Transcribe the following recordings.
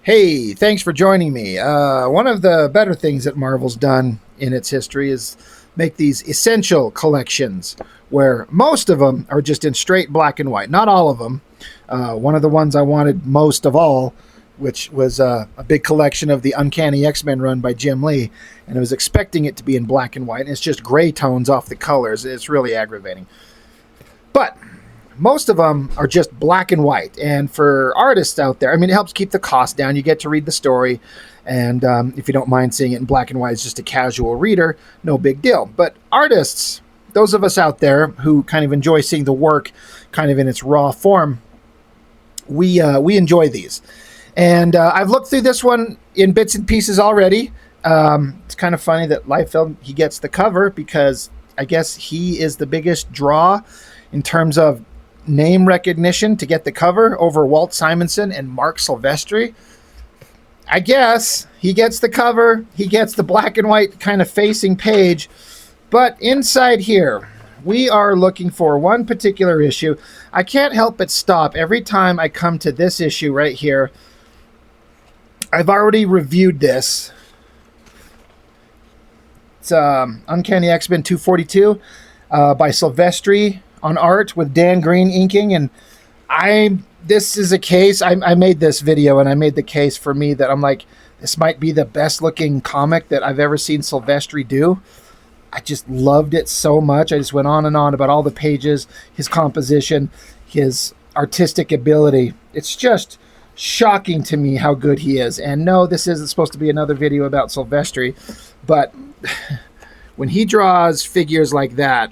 Hey, thanks for joining me. One of the better things that Marvel's done in its history is make these essential collections where most of them are just in straight black and white. Not all of them. One of the ones I wanted most of all, which was a big collection of the Uncanny X-Men run by Jim Lee, and I was expecting it to be in black and white, and it's just gray tones off the colors. It's really aggravating. But most of them are just black and white. And for artists out there, I mean, it helps keep the cost down. You get to read the story. And if you don't mind seeing it in black and white as just a casual reader, no big deal. But artists, those of us out there who kind of enjoy seeing the work kind of in its raw form, we enjoy these. And I've looked through this one in bits and pieces already. It's kind of funny that Liefeld, he gets the cover because I guess he is the biggest draw in terms of name recognition to get the cover over Walt Simonson and Mark Silvestri. I guess he gets the cover, he gets the black and white kind of facing page, but inside here, we are looking for one particular issue. I can't help but stop every time I come to this issue right here. I've already reviewed this. It's Uncanny X-Men 242 by Silvestri on art with Dan Green inking, and this is a case. I made this video and I made the case for me that I'm like, this might be the best looking comic that I've ever seen Silvestri do. I just loved it so much. I just went on and on about all the pages, his composition, his artistic ability. It's just shocking to me how good he is. And no, this isn't supposed to be another video about Silvestri, but when he draws figures like that,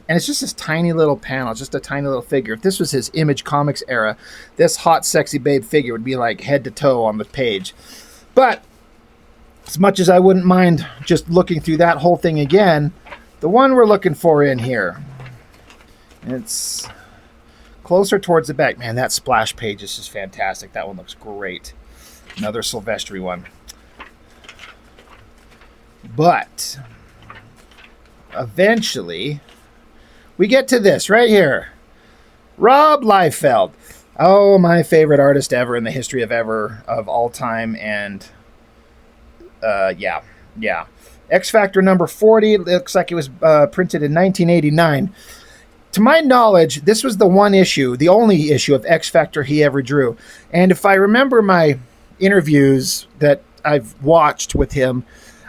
and it's just this tiny little panel, just a tiny little figure. If this was his Image Comics era, this hot, sexy babe figure would be like head to toe on the page. But as much as I wouldn't mind just looking through that whole thing again, the one we're looking for in here, it's closer towards the back. Man, that splash page is just fantastic. That one looks great. Another Silvestri one. But eventually we get to this right here. Rob Liefeld. Oh, my favorite artist ever in the history of all time. And yeah. X Factor number 40. It looks like it was printed in 1989. To my knowledge, this was the only issue of X Factor he ever drew. And if I remember my interviews that I've watched with him,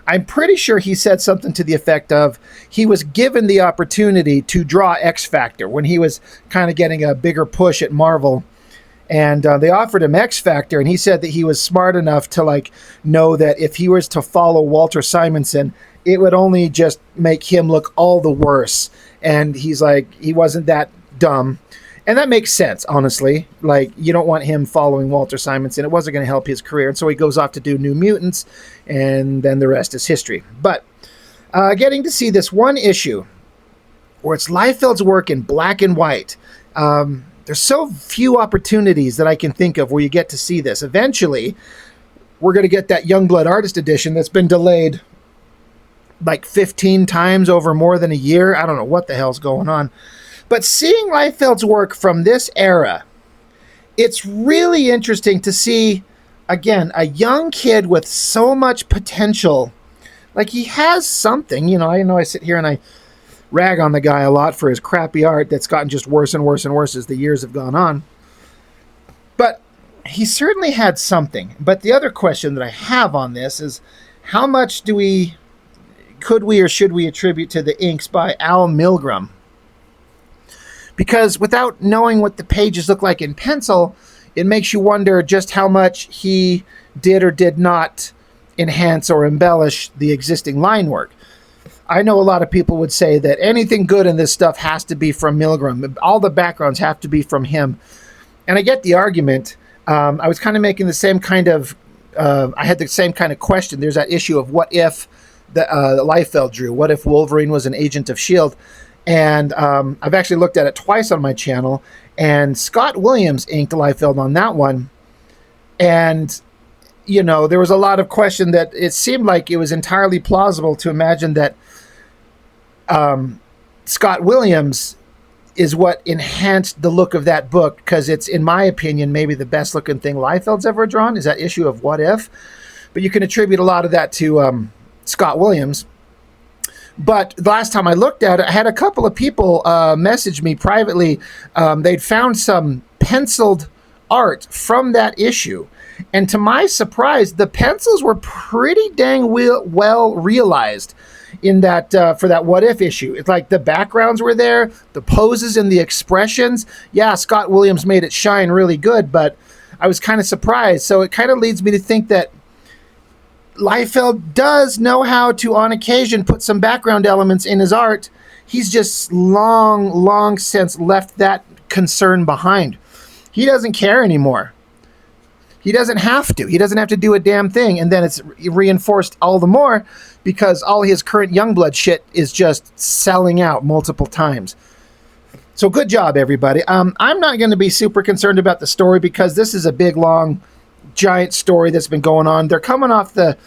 I'm pretty sure he said something to the effect of he was given the opportunity to draw X Factor when he was kind of getting a bigger push at Marvel. And they offered him X Factor, and he said that he was smart enough to know that if he was to follow Walter Simonson, it would only just make him look all the worse. And he's like, he wasn't that dumb. And that makes sense, honestly. You don't want him following Walter Simonson. It wasn't going to help his career. And so he goes off to do New Mutants, and then the rest is history. But getting to see this one issue where it's Liefeld's work in black and white, there's so few opportunities that I can think of where you get to see this. Eventually, we're going to get that Youngblood Artist Edition that's been delayed 15 times over more than a year. I don't know what the hell's going on. But seeing Liefeld's work from this era, it's really interesting to see, again, a young kid with so much potential. He has something. I know I sit here and I rag on the guy a lot for his crappy art that's gotten just worse and worse and worse as the years have gone on. But he certainly had something. But the other question that I have on this is, how much could we or should we attribute to the inks by Al Milgrom? Because without knowing what the pages look like in pencil, it makes you wonder just how much he did or did not enhance or embellish the existing line work. I know a lot of people would say that anything good in this stuff has to be from Milgrom. All the backgrounds have to be from him. And I get the argument. I was kind of making the same kind of... I had the same kind of question. There's that issue of what if that Liefeld drew. What if Wolverine was an agent of S.H.I.E.L.D.? And I've actually looked at it twice on my channel, and Scott Williams inked Liefeld on that one. And, there was a lot of question that it seemed like it was entirely plausible to imagine that Scott Williams is what enhanced the look of that book, because it's, in my opinion, maybe the best looking thing Liefeld's ever drawn, is that issue of What If. But you can attribute a lot of that to Scott Williams. But the last time I looked at it, I had a couple of people message me privately. They'd found some penciled art from that issue. And to my surprise, the pencils were pretty dang well realized in that for that What If issue. It's like the backgrounds were there, the poses and the expressions. Yeah, Scott Williams made it shine really good, but I was kind of surprised. So it kind of leads me to think that Liefeld does know how to, on occasion, put some background elements in his art. He's just long since left that concern behind. He doesn't care anymore. He doesn't have to. He doesn't have to do a damn thing. And then it's reinforced all the more because all his current Youngblood shit is just selling out multiple times. So good job, everybody. I'm not going to be super concerned about the story because this is a big, long, giant story that's been going on. They're coming off the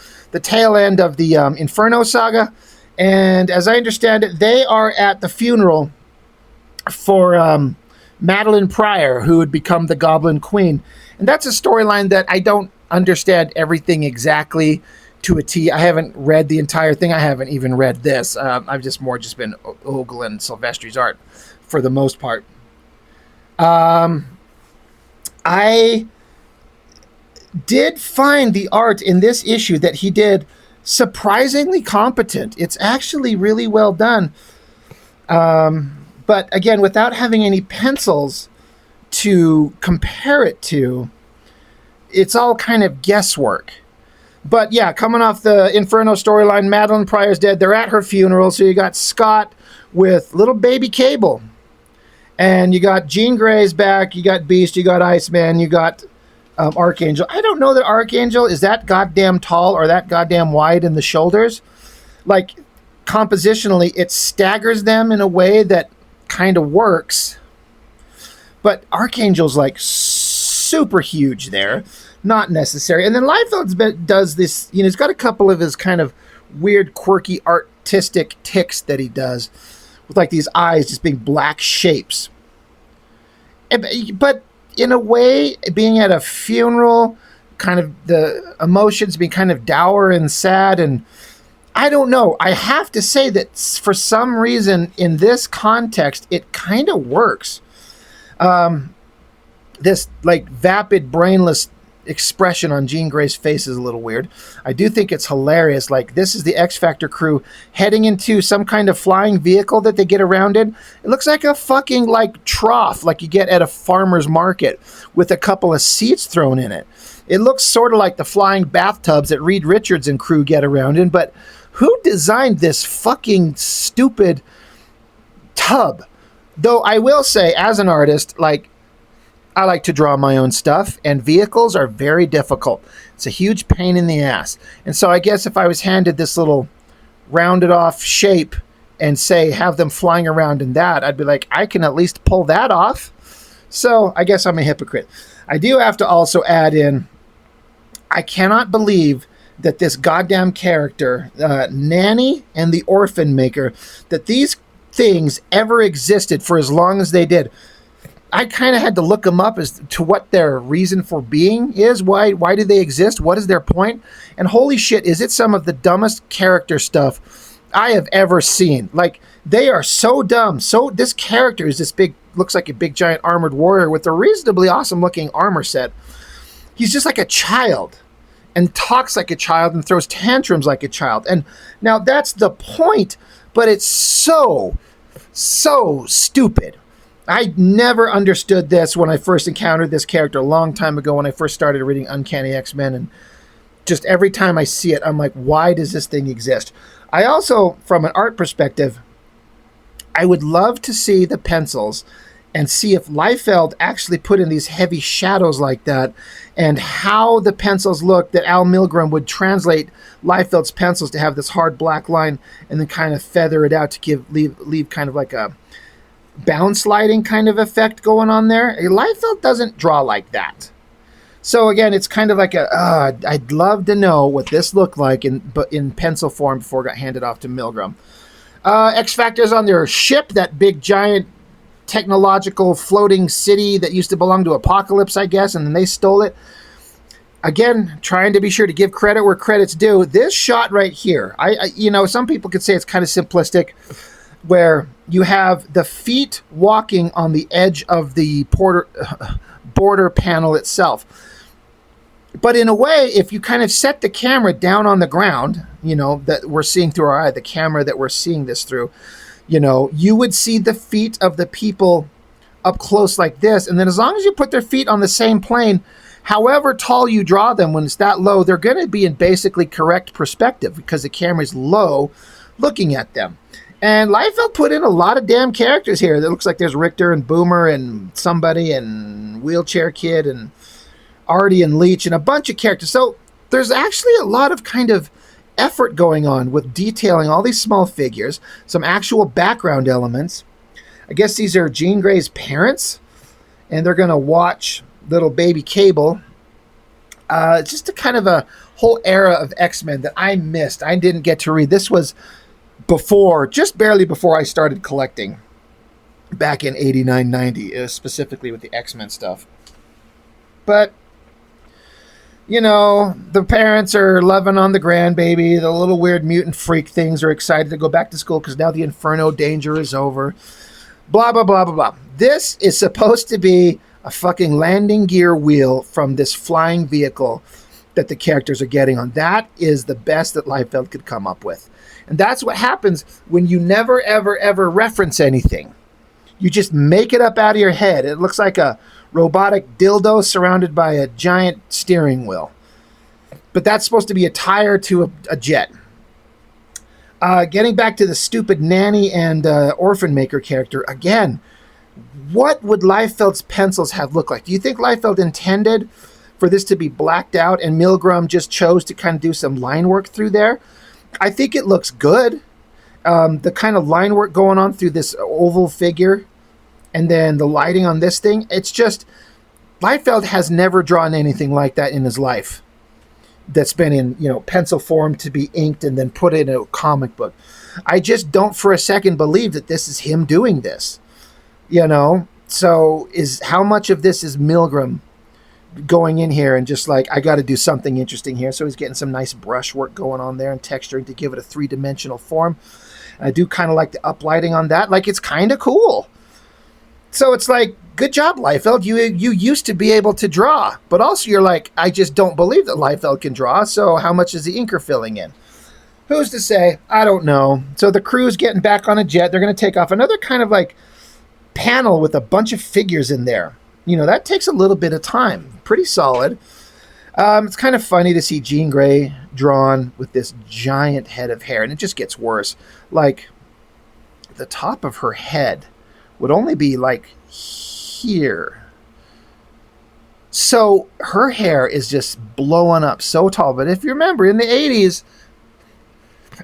tail end of the Inferno saga. And as I understand it, they are at the funeral for Madeline Pryor, who would become the Goblin Queen. And that's a storyline that I don't understand everything exactly to a T. I haven't read the entire thing. I haven't even read this. I've just been ogling Silvestri's art for the most part. I did find the art in this issue that he did surprisingly competent. It's actually really well done. But again, without having any pencils to compare it to, it's all kind of guesswork. But yeah, coming off the Inferno storyline, Madeline Pryor's dead. They're at her funeral. So you got Scott with little baby Cable. And you got Jean Grey's back. You got Beast. You got Iceman. You got Archangel. I don't know that Archangel is that goddamn tall or that goddamn wide in the shoulders. Like, compositionally, it staggers them in a way that kind of works. But Archangel's like super huge there. Not necessary. And then Liefeld does this, he's got a couple of his kind of weird, quirky, artistic ticks that he does with like these eyes just being black shapes. But in a way, being at a funeral, kind of the emotions being kind of dour and sad, and I don't know. I have to say that for some reason in this context, it kind of works. This like vapid, brainless expression on Jean Grey's face is a little weird. I do think it's hilarious. Like, this is the X Factor crew heading into some kind of flying vehicle that they get around in. It looks like a fucking like trough like you get at a farmer's market with a couple of seats thrown in it. It looks sort of like the flying bathtubs that Reed Richards and crew get around in, but who designed this fucking stupid tub? Though I will say, as an artist, like, I like to draw my own stuff, and vehicles are very difficult. It's a huge pain in the ass. And so I guess if I was handed this little rounded off shape and say, have them flying around in that, I'd be like, I can at least pull that off. So I guess I'm a hypocrite. I do have to also add in, I cannot believe that this goddamn character, Nanny and the Orphan Maker, that these things ever existed for as long as they did. I kind of had to look them up as to what their reason for being is. Why do they exist? What is their point? And holy shit, is it some of the dumbest character stuff I have ever seen. Like, they are so dumb. So this character is this big, looks like a big giant armored warrior with a reasonably awesome looking armor set. He's just like a child and talks like a child and throws tantrums like a child. And now that's the point, but it's so stupid. I never understood this when I first encountered this character a long time ago when I first started reading Uncanny X-Men, and just every time I see it, I'm like, why does this thing exist? I also, from an art perspective, I would love to see the pencils and see if Liefeld actually put in these heavy shadows like that, and how the pencils look, that Al Milgrom would translate Liefeld's pencils to have this hard black line and then kind of feather it out to leave kind of like a bounce sliding kind of effect going on there. Liefeld doesn't draw like that. So again, it's kind of like I'd love to know what this looked like in pencil form before it got handed off to Milgrom. X Factor's on their ship, that big giant technological floating city that used to belong to Apocalypse, I guess, and then they stole it. Again, trying to be sure to give credit where credit's due. This shot right here, some people could say it's kind of simplistic, where you have the feet walking on the edge of the border panel itself. But in a way, if you kind of set the camera down on the ground, that we're seeing through our eye, the camera that we're seeing this through, you would see the feet of the people up close like this. And then as long as you put their feet on the same plane, however tall you draw them, when it's that low, they're going to be in basically correct perspective because the camera's low looking at them. And Liefeld put in a lot of damn characters here. It looks like there's Richter and Boomer and somebody and Wheelchair Kid and Artie and Leech and a bunch of characters. So there's actually a lot of kind of effort going on with detailing all these small figures, some actual background elements. I guess these are Jean Grey's parents, and they're going to watch little baby Cable. Just a kind of a whole era of X-Men that I missed. I didn't get to read. This was just barely before I started collecting back in 89, 90, specifically with the X-Men stuff. But, the parents are loving on the grandbaby. The little weird mutant freak things are excited to go back to school because now the Inferno danger is over. Blah, blah, blah, blah, blah. This is supposed to be a fucking landing gear wheel from this flying vehicle that the characters are getting on. That is the best that Liefeld could come up with. And that's what happens when you never, ever, ever reference anything. You just make it up out of your head. It looks like a robotic dildo surrounded by a giant steering wheel. But that's supposed to be a tire to a jet. Getting back to the stupid nanny and orphan maker character, again, what would Liefeld's pencils have looked like? Do you think Liefeld intended for this to be blacked out and Milgram just chose to kind of do some line work through there? I think it looks good. The kind of line work going on through this oval figure and then the lighting on this thing, it's just, Liefeld has never drawn anything like that in his life that's been in, pencil form to be inked and then put in a comic book. I just don't for a second believe that this is him doing this, So how much of this is Milgram going in here and just like, I got to do something interesting here. So he's getting some nice brush work going on there and texturing to give it a three-dimensional form. I do kind of like the uplighting on that. Like, it's kind of cool. So it's like, good job, Liefeld. You used to be able to draw, but also you're like, I just don't believe that Liefeld can draw. So how much is the inker filling in? Who's to say? I don't know. So the crew's getting back on a jet. They're going to take off. Another kind of like panel with a bunch of figures in there. That takes a little bit of time. Pretty solid. It's kind of funny to see Jean Grey drawn with this giant head of hair, and it just gets worse. Like, the top of her head would only be like here. So her hair is just blowing up so tall. But if you remember, in the 80s,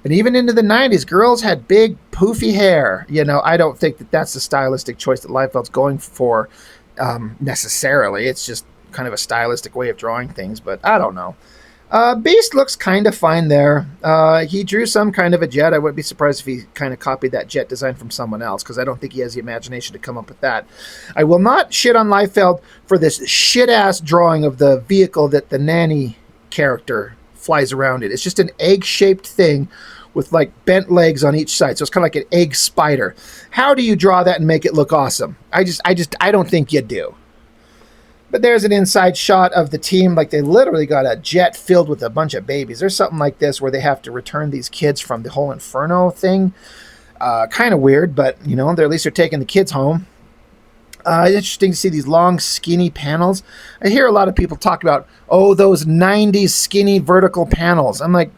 and even into the 90s, girls had big, poofy hair. I don't think that that's the stylistic choice that Liefeld's going for necessarily. It's just kind of a stylistic way of drawing things, but I don't know. Beast looks kind of fine there. He drew some kind of a jet. I wouldn't be surprised if he kind of copied that jet design from someone else, because I don't think he has the imagination to come up with that. I will not shit on Liefeld for this shit-ass drawing of the vehicle that the nanny character flies around in. It's just an egg-shaped thing with like bent legs on each side. So it's kind of like an egg spider. How do you draw that and make it look awesome? I don't think you do. But there's an inside shot of the team. Like, they literally got a jet filled with a bunch of babies. There's something like this where they have to return these kids from the whole Inferno thing. Kind of weird, but at least they're taking the kids home. Interesting to see these long, skinny panels. I hear a lot of people talk about, those 90s skinny vertical panels. I'm like,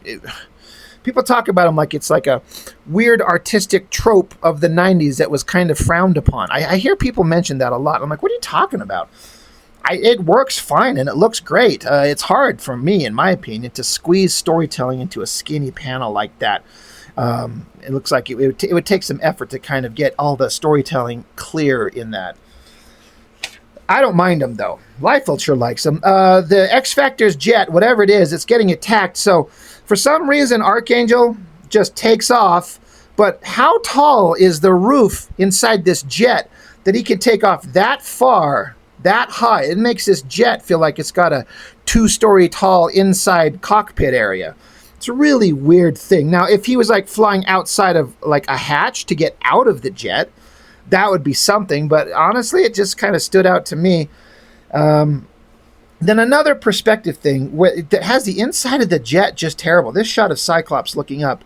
people talk about them like it's like a weird artistic trope of the 90s that was kind of frowned upon. I hear people mention that a lot. I'm like, what are you talking about? It works fine and it looks great. It's hard for me, in my opinion, to squeeze storytelling into a skinny panel like that. It looks like it would take some effort to kind of get all the storytelling clear in that. I don't mind them, though. Liefeld sure likes them. The X-Factor's jet, whatever it is, it's getting attacked. So for some reason, Archangel just takes off. But how tall is the roof inside this jet that he can take off that far, that high. It makes this jet feel like it's got a 2-story tall inside cockpit area. It's a really weird thing. Now, if he was like flying outside of like a hatch to get out of the jet, that would be something. But honestly, it just kind of stood out to me. Then another perspective thing that has the inside of the jet just terrible. This shot of Cyclops looking up.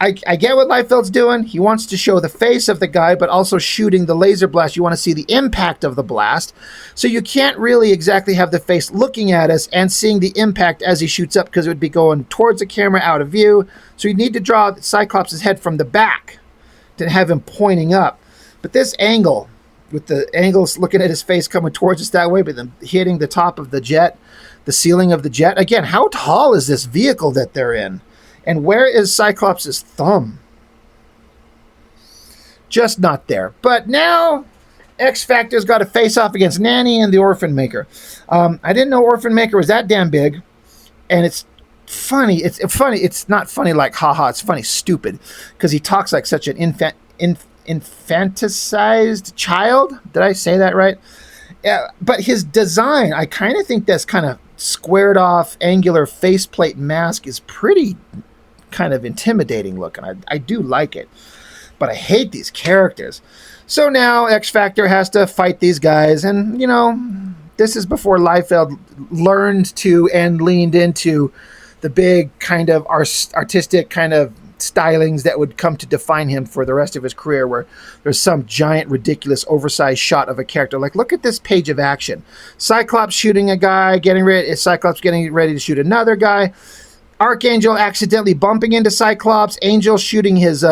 I get what Liefeld's doing. He wants to show the face of the guy, but also shooting the laser blast. You want to see the impact of the blast. So you can't really exactly have the face looking at us and seeing the impact as he shoots up, because it would be going towards the camera out of view. So you need to draw Cyclops' head from the back to have him pointing up. But this angle, with the angles looking at his face coming towards us that way, but then hitting the top of the jet, the ceiling of the jet. Again, how tall is this vehicle that they're in? And where is Cyclops' thumb? Just not there. But now X Factor's got to face off against Nanny and the Orphan Maker. I didn't know Orphan Maker was that damn big. And it's funny. It's funny. It's not funny like haha. It's funny stupid, because he talks like such an infanticized child. Did I say that right? Yeah, but his design, I kind of think that's kind of squared off angular faceplate mask is pretty kind of intimidating looking. I do like it, but I hate these characters. So now X Factor has to fight these guys, and this is before Liefeld learned to and leaned into the big kind of artistic kind of stylings that would come to define him for the rest of his career, where there's some giant, ridiculous, oversized shot of a character. Like, look at this page of action. Cyclops shooting a guy, Cyclops getting ready to shoot another guy. Archangel accidentally bumping into Cyclops. Angel shooting his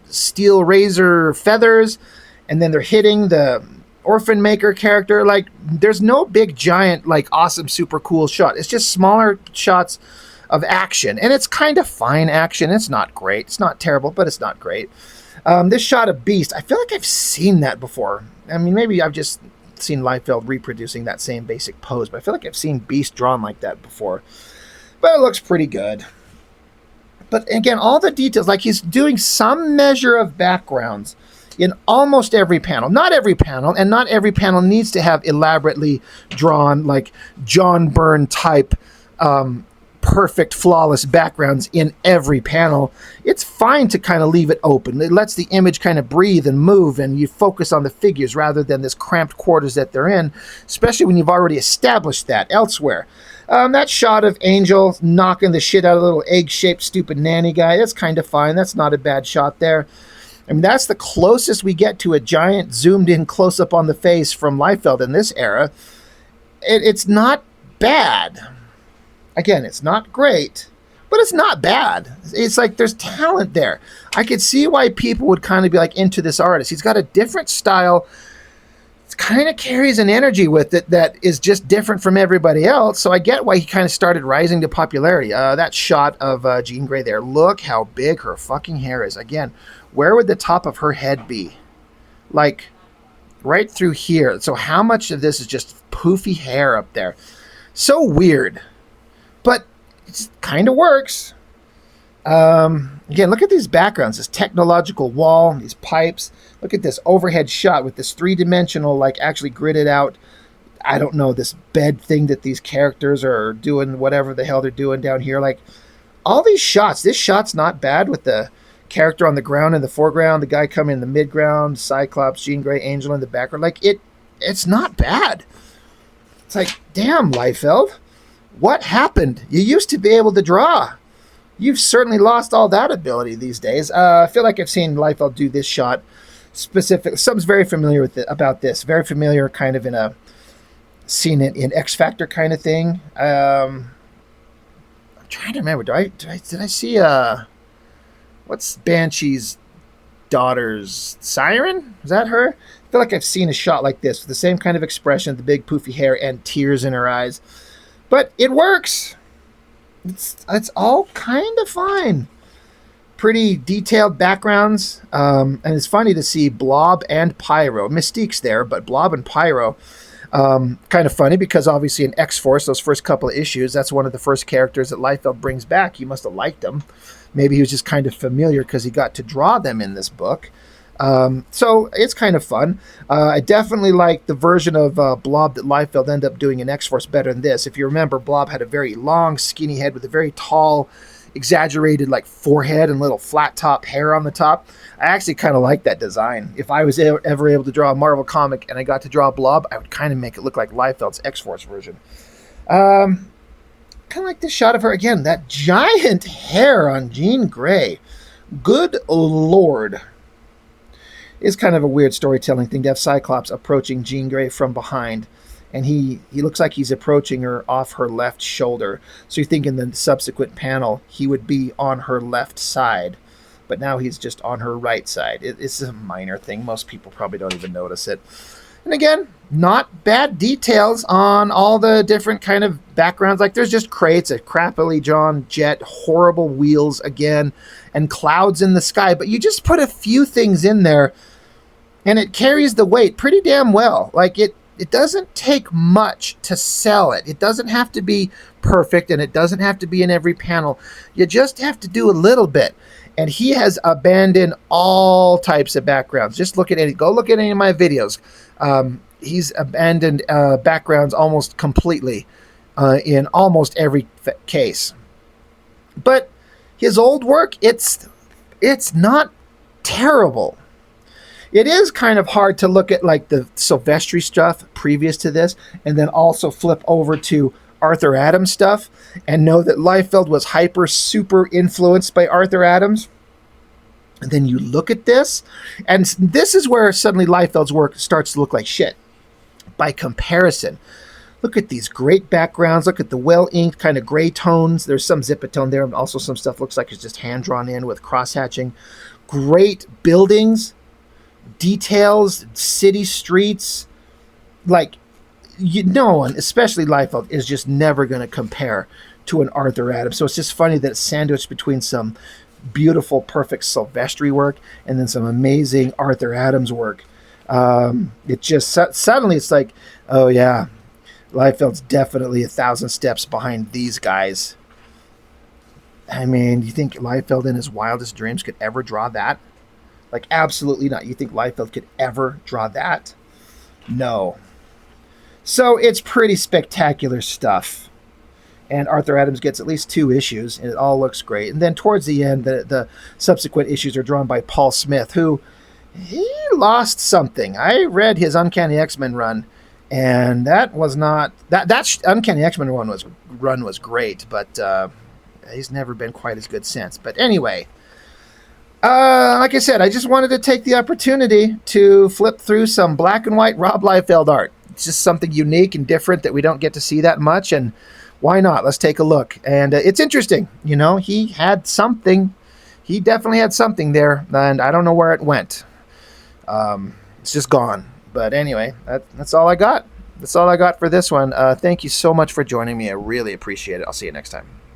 steel razor feathers. And then they're hitting the Orphan Maker character. Like, there's no big, giant, like, awesome, super cool shot. It's just smaller shots of action, and it's kind of fine action. It's not great. It's not terrible, but it's not great. This shot of Beast, I feel like I've seen that before. I mean, maybe I've just seen Liefeld reproducing that same basic pose, but I feel like I've seen Beast drawn like that before. But it looks pretty good. But again, all the details, like he's doing some measure of backgrounds in almost every panel. Not every panel, and not every panel needs to have elaborately drawn, like John Byrne type perfect, flawless backgrounds in every panel. It's fine to kind of leave it open. It lets the image kind of breathe and move, and you focus on the figures rather than this cramped quarters that they're in, especially when you've already established that elsewhere. That shot of Angel knocking the shit out of the little egg-shaped stupid nanny guy, that's kind of fine. That's not a bad shot there. I mean, that's the closest we get to a giant zoomed-in close-up on the face from Liefeld in this era. It's not bad. Again, it's not great, but it's not bad. It's like there's talent there. I could see why people would kind of be like into this artist. He's got a different style. It kind of carries an energy with it that is just different from everybody else. So I get why he kind of started rising to popularity. That shot of Jean Grey there. Look how big her fucking hair is. Again, where would the top of her head be? Like right through here. So how much of this is just poofy hair up there? So weird. But it kind of works. Again, look at these backgrounds, this technological wall, these pipes. Look at this overhead shot with this three-dimensional, like actually gridded out, I don't know, this bed thing that these characters are doing, whatever the hell they're doing down here. Like, all these shots, this shot's not bad with the character on the ground in the foreground, the guy coming in the midground, Cyclops, Jean Grey, Angel in the background. Like, it's not bad. It's like, damn, Liefeld. What happened? You used to be able to draw. You've certainly lost all that ability these days. I feel like I've seen Liefeld do this shot specific. Something's very familiar with it, about this. Very familiar, kind of in a seen it in X Factor kind of thing. I'm trying to remember. Did I see what's Banshee's daughter's Siren? Is that her? I feel like I've seen a shot like this with the same kind of expression, the big poofy hair and tears in her eyes. But it works. It's all kind of fine. Pretty detailed backgrounds. And it's funny to see Blob and Pyro. Mystique's there, but Blob and Pyro. Kind of funny because obviously in X-Force, those first couple of issues, that's one of the first characters that Liefeld brings back. He must have liked them. Maybe he was just kind of familiar because he got to draw them in this book. So it's kind of fun. I definitely like the version of Blob that Liefeld ended up doing in X-Force better than this. If you remember, Blob had a very long, skinny head with a very tall, exaggerated like forehead and little flat top hair on the top. I actually kind of like that design. If I was ever able to draw a Marvel comic and I got to draw Blob, I would kind of make it look like Liefeld's X-Force version. Kind of like this shot of her again. That giant hair on Jean Grey. Good Lord. It's kind of a weird storytelling thing to have Cyclops approaching Jean Grey from behind, and he looks like he's approaching her off her left shoulder. So you think in the subsequent panel he would be on her left side, but now he's just on her right side. It's a minor thing. Most people probably don't even notice it. And again, not bad details on all the different kind of backgrounds. Like there's just crates, a crappily drawn jet, horrible wheels again, and clouds in the sky. But you just put a few things in there, and it carries the weight pretty damn well. Like it doesn't take much to sell it. It doesn't have to be perfect, and it doesn't have to be in every panel. You just have to do a little bit. And he has abandoned all types of backgrounds. Just look at any. Go look at any of my videos. He's abandoned backgrounds almost completely in almost every case. But his old work, it's not terrible. It is kind of hard to look at like the Silvestri stuff previous to this, and then also flip over to Arthur Adams stuff and know that Liefeld was super influenced by Arthur Adams. And then you look at this, and this is where suddenly Liefeld's work starts to look like shit. By comparison, look at these great backgrounds. Look at the well-inked kind of gray tones. There's some zipatone there, and also some stuff looks like it's just hand-drawn in with cross-hatching. Great buildings, details, city streets. Like, no one, especially Liefeld, is just never going to compare to an Arthur Adams. So it's just funny that it's sandwiched between some beautiful, perfect Silvestri work and then some amazing Arthur Adams work. It just suddenly it's like, oh yeah, Liefeld's definitely 1,000 steps behind these guys. I mean, you think Liefeld in his wildest dreams could ever draw that? Like, absolutely not. You think Liefeld could ever draw that? No. So it's pretty spectacular stuff. And Arthur Adams gets at least 2 issues, and it all looks great. And then towards the end, the subsequent issues are drawn by Paul Smith, who he lost something. I read his Uncanny X-Men run, and that was not that Uncanny X-Men run was great, but he's never been quite as good since. But anyway, like I said, I just wanted to take the opportunity to flip through some black and white Rob Liefeld art. It's just something unique and different that we don't get to see that much, and why not? Let's take a look. And it's interesting. You know, he had something. He definitely had something there, and I don't know where it went. It's just gone. But anyway, that's all I got. That's all I got for this one. Thank you so much for joining me. I really appreciate it. I'll see you next time.